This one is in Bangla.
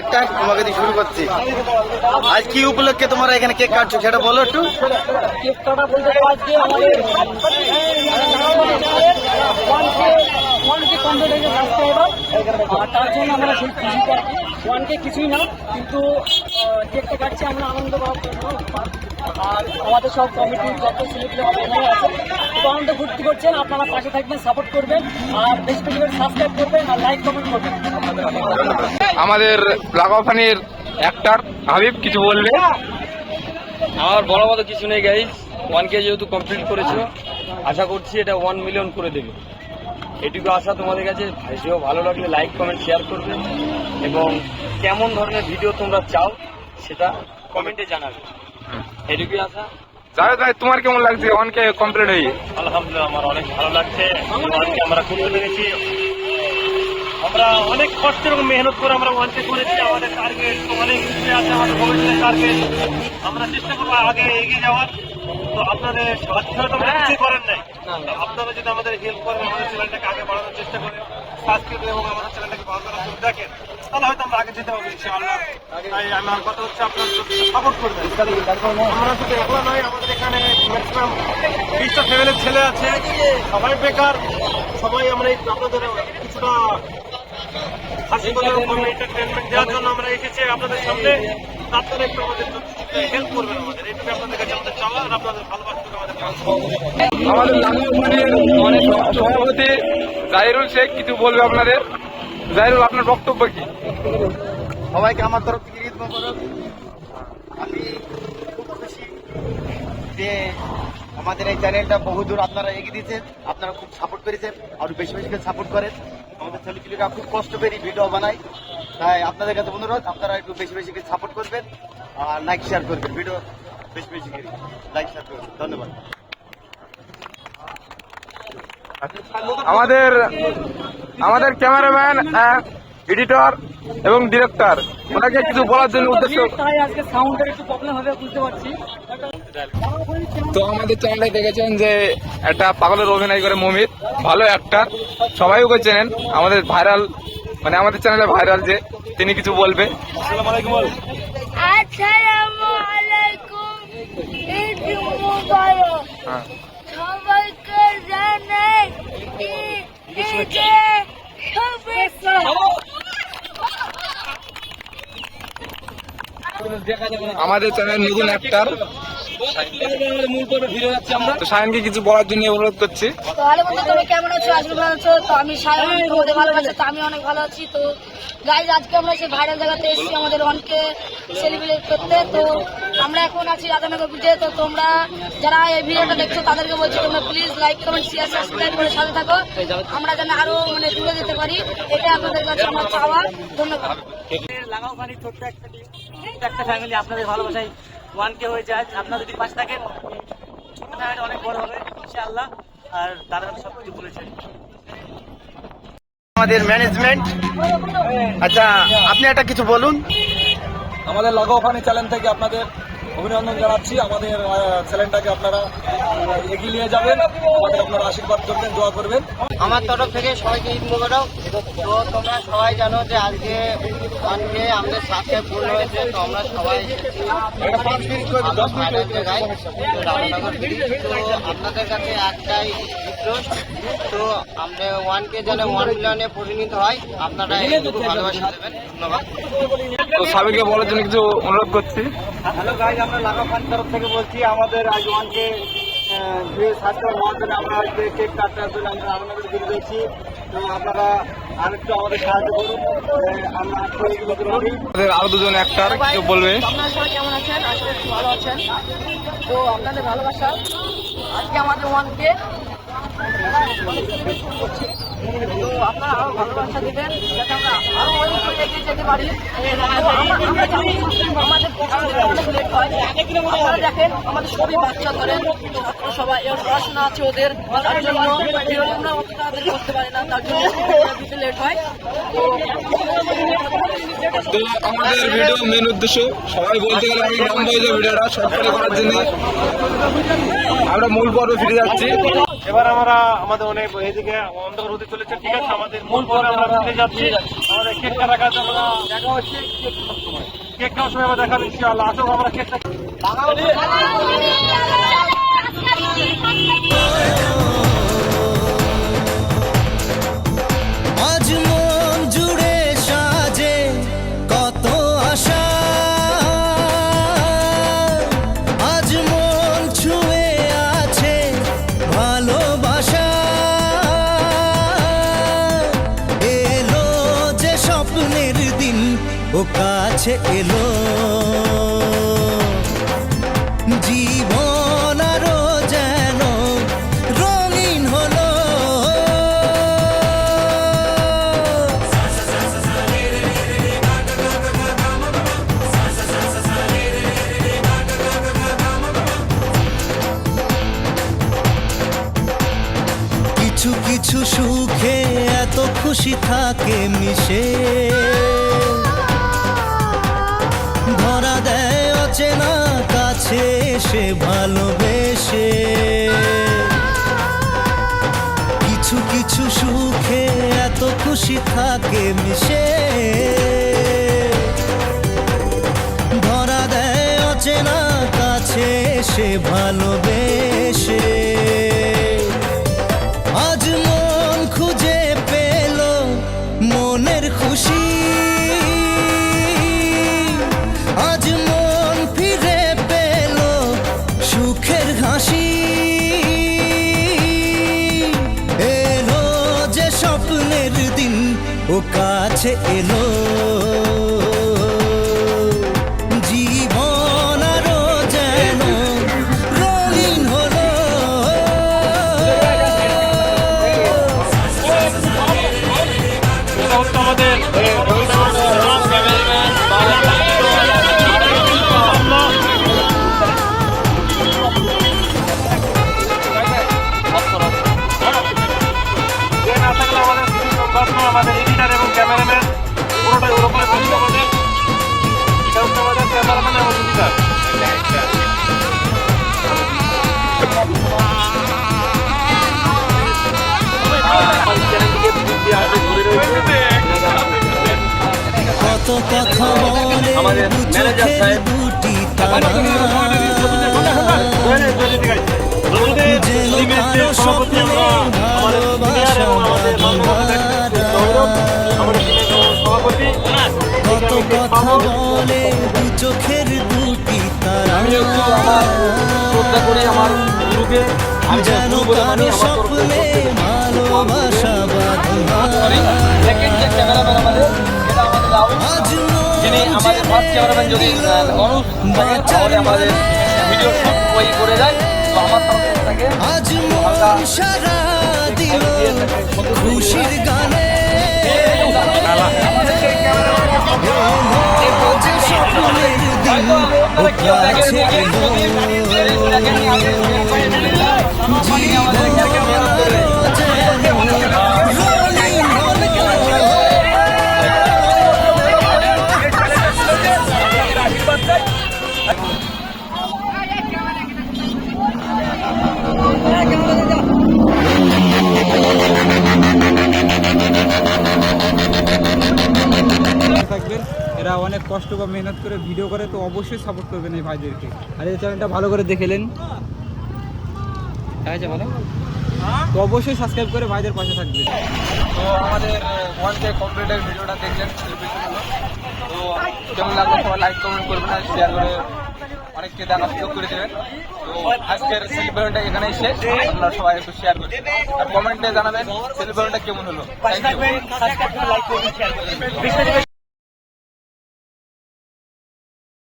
একটা তোমাকে দিয়ে শুরু করছি। আজ কি উপলক্ষে তোমরা এখানে কেক কাটছো সেটা বলো একটু। কেক কাটা বলতে আজকে আমাদের ওয়ানকে কমপ্লিট হয়ে যাচ্ছে এবার, আর তার জন্য আমরা সেই খুশিতে আর কি। ওয়ানকে কিছুই না, কিন্তু কেকটা কাটছি আমরা আনন্দ পাওয়ার জন্য। আর আমাদের সব কমিটির যত ছেলেগুলো এখানে আছে তো আনন্দ ফুর্তি করছেন। আপনারা পাশে থাকবেন, সাপোর্ট করবেন, আর বেশি বেশি করে সাবস্ক্রাইব করবেন আর লাইক কমেন্ট করবেন। আমাদের লাগাফানির অ্যাক্টর হাবিব কিছু বলবে। আমার বড় মতো কিছু নেই গাইজ, 1K যেহেতু কমপ্লিট করেছো, আশা করছি এটা 1 মিলিয়ন করে দেবে, এটুকু আশা তোমাদের কাছে। ভিডিও ভালো লাগলে লাইক কমেন্ট শেয়ার করবে এবং কেমন ধরনের ভিডিও তোমরা চাও সেটা কমেন্টে জানাবে, এটুকুই আশা। জাভেদ ভাই তোমার কেমন লাগছে 1K কমপ্লিট হয়ে? আলহামদুলিল্লাহ আমার অনেক ভালো লাগছে, 1K আমরা করতে পেরেছি। আমরা অনেক কষ্ট এবং মেহনত করে আমরা 1K করেছি। আমাদের টার্গেট অনেক কিছু আছে, আমাদের ভবিষ্যতের টার্গেট। আমরা চেষ্টা করবো আগে এগিয়ে যাওয়ার। তো আপনাদের সাহায্য ছাড়া তো আমরা কিছুই করেন নাই। আপনারা যদি আমাদের হেল্প করেন, আমাদের চ্যানেলটাকে আগে বাড়ানোর চেষ্টা করেন, সাবস্ক্রাইব এবং আমাদের চ্যানেলটাকে ভালো করার জন্য দেখেন, তাহলে হয়তো আমরা আগে যেতে পারবো ইনশাআল্লাহ। তাই আমার কথা হচ্ছে আপনারা সাপোর্ট করবেন। আমরা শুধু একলা নয়, আমাদের এখানে ম্যাক্সিমাম 20টা ফ্যামিলির ছেলে আছে, সবাই বেকার। সবাই আমরা আপনাদের কিছুটা হাসি মজার এন্টারটেনমেন্ট দেওয়ার জন্য আমরা এসেছি আপনাদের সামনে। আপনারা একটু আমাদের হেল্প করবেন, আমাদের এইটুকু আপনাদের কাছে আমাদের চাওয়া, আর আপনাদের ভালোবাসা আমাদের আমাদের লাগাফানির সভাপতি জাহিরুল শেখ কিছু বলবে আপনাদের। জাহিরুল, আপনার বক্তব্য কি? সবাইকে আমার তরফ থেকে ঈদ মোবারক। আমি খুব খুশি যে আমাদের এই চ্যানেলটা বহুদূর আপনারা এগিয়ে দিয়েছেন, আপনারা খুব সাপোর্ট করেছেন, আর বেশি বেশি করে সাপোর্ট করেন। আমাদের ছেলেপিলেরা খুব কষ্ট করে ভিডিও বানায়, তাই আপনাদের কাছে অনুরোধ আপনারা একটু বেশি বেশি করে সাপোর্ট করবেন আর লাইক শেয়ার করবেন, ভিডিও বেশি বেশি করে লাইক শেয়ার করবেন। ধন্যবাদ। আমাদের ক্যামেরাম্যান, এডিটর এবং ডিরেক্টর, ওনাকে কিছু বলার জন্য উদ্দেশ্য। তাই আজকে সাউন্ডের একটু প্রবলেম হবে বুঝতে পারছি। তো আমাদের চ্যানেলে দেখেছেন যে একটা পাগলের অভিনয় করে মমিত, ভালো অ্যাক্টর, সবাই ওকে চেনেন, আমাদের ভাইরাল, মানে আমাদের চ্যানেলে ভাইরাল, যে তিনি কিছু বলবে। আসসালামু আলাইকুম। আসসালামু আলাইকুম, ঈদ মুবারক। সবাইকে জানাই ঈদের শুভেচ্ছা। আমাদের চ্যানেল নতুন অ্যাক্টর তো শাহিনকে কিছু বলার জন্য অনুরোধ করছি। তো ভালো বন্ধু, তুমি কেমন আছো? আজকে ভালো আছো? তো আমি সায়ন, তোমাদের ভালো আছো? তো আমি অনেক ভালো আছি। তো গাইজ, আজকে আমরা সেই ভাইরাল জায়গাতে এসেছি আমাদের 1K সেলিব্রেট করতে। তো আমরা এখন আছি রাধানগর ব্রিজে। তো তোমরা যারা এই ভিডিওটা দেখছো তাদেরকে বলছি তোমরা please like comment share subscribe করে সাথে থাকো, আমরা যেন আরো দূরে যেতে পারি, এটা আপনাদের কাছে আমার চাওয়া। ধন্যবাদ। লাগাফানি ছোট্ট একটা টিম, একটা ফ্যামিলি, আপনাদের ভালোবাসায় 1K হয়ে যায়। আপনারা যদি পাশে থাকেন, ছোট ফ্যামিলি অনেক বড় হবে ইনশাআল্লাহ। আর দাদা সবকিছু বলেছেন। আমাদের ম্যানেজমেন্ট, আচ্ছা আপনি একটা কিছু বলুন। আমাদের লাগাফানি চ্যানেল থেকে আপনাদের অভিনন্দন জানাচ্ছি। আমাদের চ্যানেলটাকে আপনারা এগিয়ে নিয়ে যাবেন, আমাদের আপনারা আশীর্বাদ করবেন, দোয়া করবেন। আমার তরফ থেকে সবাইকে ঈদ মোবারক। তো তোমরা সবাই জানো যে আজকে 1K আমাদের সাথে পূর্ণ হয়েছে। তো আমরা সবাই ভাইরাল জায়গায় রামনগর ব্রিজ। তো আপনাদের কাছে একটাই রিকোয়েস্ট, তো আমরা 1K যেন 1 মিলিয়নে পরিণত হয়, আপনারা একটু ভালোবাসা দেবেন। ধন্যবাদ। তো সাবিকে বলার জন্য কিছু অনুরোধ করছি। হ্যালো গাইজ, আমরা লাগাফানির তরফ থেকে বলছি, আমাদের আজ 1K সাবস্ক্রাইব হওয়ার জন্য আমরা আজকে কেক কাটার জন্য আমরা রামনগর ব্রিজ রয়েছি। তো আপনারা আরেকটু আমাদের সাহায্য করুন, আমরা আমাদের আরো দুজন অ্যাক্টর কিছু বলবে। আপনারা সবাই কেমন আছেন? আজকে ভালো আছেন? তো আপনাদের ভালোবাসা, আজকে আমাদের 1K। তো আপনারা আরো ভালোবাসা দেবেন যাতে আমরা আরো অনেক দূর এগিয়ে যেতে পারি। আমাদের অনেক লেট হয়, আপনারা দেখেন আমাদের সবই বাচ্চা ধরেন ছাত্র সবাই, এর পড়াশোনা আছে ওদের, তার জন্য আমরা অত তাড়াতাড়ি করতে পারি না, তার জন্য দিতে লেট হয়। তো আমাদের ভিডিও মেন উদ্দেশ্য, সবাই বলতে গেলে আমি লম্বা হয়ে যায় ভিডিওটা শর্ট করে করার জন্য আমরা মূল পর্বে ফিরে যাচ্ছি। এবার আমরা আমাদের অনেক এদিকে অন্ধকার হতে চলেছে, ঠিক আছে, আমাদের মূল পর্বে আমরা ফিরে যাচ্ছি। আমাদের কেকটা দেখা যাচ্ছে, আমরা দেখা হচ্ছে কেক খাওয়ার সময় আমরা দেখাবো ইনশাআল্লাহ। আসো আমরা কেকটা আজ মন জুড়ে সাজে কত আশা, আজ মন ছুঁয়ে আছে ভালোবাসা, এলো যে স্বপ্নের দিন ও কাছে এলো, জীবন আরো যেন রঙিন হলো। কিছু কিছু সুখে এত খুশি থাকে মিশে, ধরা দেয় অচেনা কাছে সে ভালোবেসে। কিছু কিছু সুখে এত খুশি থাকে মিশে, ধরা দেয় অচেনা কাছে সে ভালোবেসে। আজ মন খুঁজে পেল মনের খুশি, আজ মন ফিরে পেল সুখের হাসি, এলো যে স্বপ্নের দিন ও কাছে এলো, জীবন আরো যেন রঙিন হলো। এটা হচ্ছে আমাদের না থাকলে আমাদের এডিটার এবং ক্যামেরাম্যান পুরোটাই ওর উপরে থাকছে আমাদের। এটা হচ্ছে আমাদের ক্যামেরাম্যান এবং এডিটার। কত কথা বলে দু চোখের দুটি তারা, যেন কারো স্বপ্নে ভালোবাসা সভাপতি কত কথা বলে দু চোখের দুটি তারা, যেন কারো স্বপ্নে ভালোবাসা আজ যিনি আমাদের ফার্স্ট ক্যামেরাম্যান যদি অনুজ থাকে তাহলে আমাদের ভিডিও সব ওই করে যায়। তো আমার তরফ থেকে আজ মন সারা দিল খুশির গানে, এলো যে স্বপ্নের দিন ও কাছে এলো, জীবন আরো যেন রঙিন হলো। থাকবেন, এরা অনেক কষ্ট বা মেহনত করে ভিডিও করে, তো অবশ্যই সাপোর্ট করবেন এই ভাইদেরকে। আর এই চ্যানেলটা ভালো করে দেখেলেন, ভালো তো অবশ্যই সাবস্ক্রাইব করে ভাইদের পাশে থাকবেন। তো আমাদের ওয়ানকে কমপ্লিটের ভিডিওটা দেখলেন, তো কেমন লাগলো সবাই লাইক কমেন্ট করবেন আর শেয়ার করে অনেককে দেখার সুযোগ করে দেবেন। তো আজকের সেলিব্রেশনটা এখানেই শেষ, আপনারা সবাই একটু শেয়ার করবেন আর কমেন্টে জানাবেন সেলিব্রেশনটা কেমন হলো। Thank you.